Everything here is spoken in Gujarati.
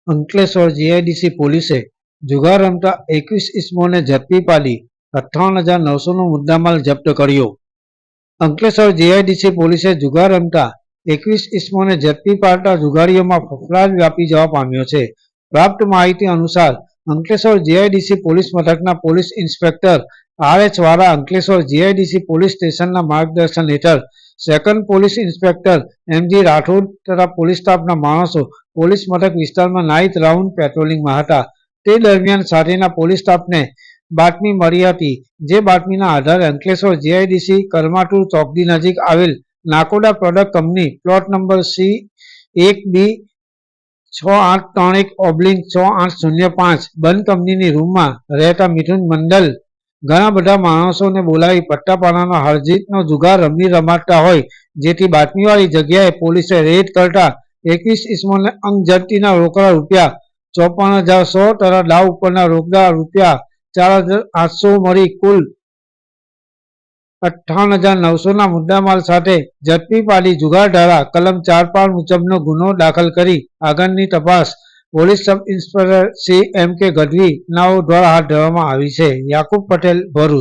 અંકલેશ્વર જીઆઈડીસી પોલીસે જુગાર રમતા 21 ઇસમોને ઝડપી પાડી 58,900નો મુદ્દામાલ જપ્ત કર્યો. અંકલેશ્વર જીઆઈડીસી પોલીસે જુગાર રમતા 21 ઇસમોને ઝડપી પાડતા જુગારીઓમાં ફફડાટ વ્યાપી જવા પામ્યો છે. પ્રાપ્ત માહિતી અનુસાર અંકલેશ્વર જીઆઈડીસી પોલીસ મથકના પોલીસ ઇન્સ્પેક્ટર RH વાળા અંકલેશ્વર જીઆઈડીસી પોલીસ સ્ટેશનના માર્ગદર્શન હેઠળ second police inspector MG Rathod તથા પોલીસ સ્ટાફના માણસો પોલીસ મથક વિસ્તારમાં નાઇટ રાઉન્ડ પેટ્રોલિંગમાં હતા. તે દરમિયાન સાથેના પોલીસ સ્ટાફને બાતમી મળી હતી. જે બાતમીના આધારે અંકલેશ્વર જીઆઈડીસી કરમાટુર ચોકડી નજીક આવેલ Nakoda product company plot number C1B 6831/6805 બંધ કંપનીની રૂમમાં રહેતા મિથુન મંડલ ઘણા બધા માણસોને બોલાવી પટ્ટાપાડાનો હારજીતનો જુગાર રમાડતા હોય, જેથી બાતમીવાળી જગ્યાએ પોલીસે રેડ કરતા 21 ઇસમોને અંગ ઝડપીના રોકડા રૂપિયા 54,100 તથા દાવ ઉપરના રોકડા રૂપિયા 4,800 મળી કુલ 58,900ના મુદ્દામાલ સાથે ઝડપી પાડી જુગાર ધારા કલમ 4(5) મુજબનો ગુનો દાખલ કરી આગળની તપાસ police sub inspector Shri M.K. Gadhvi નાઓ દ્વારા હાથ ધરવામાં આવી છે. યાકુબ પટેલ, ભરૂચ.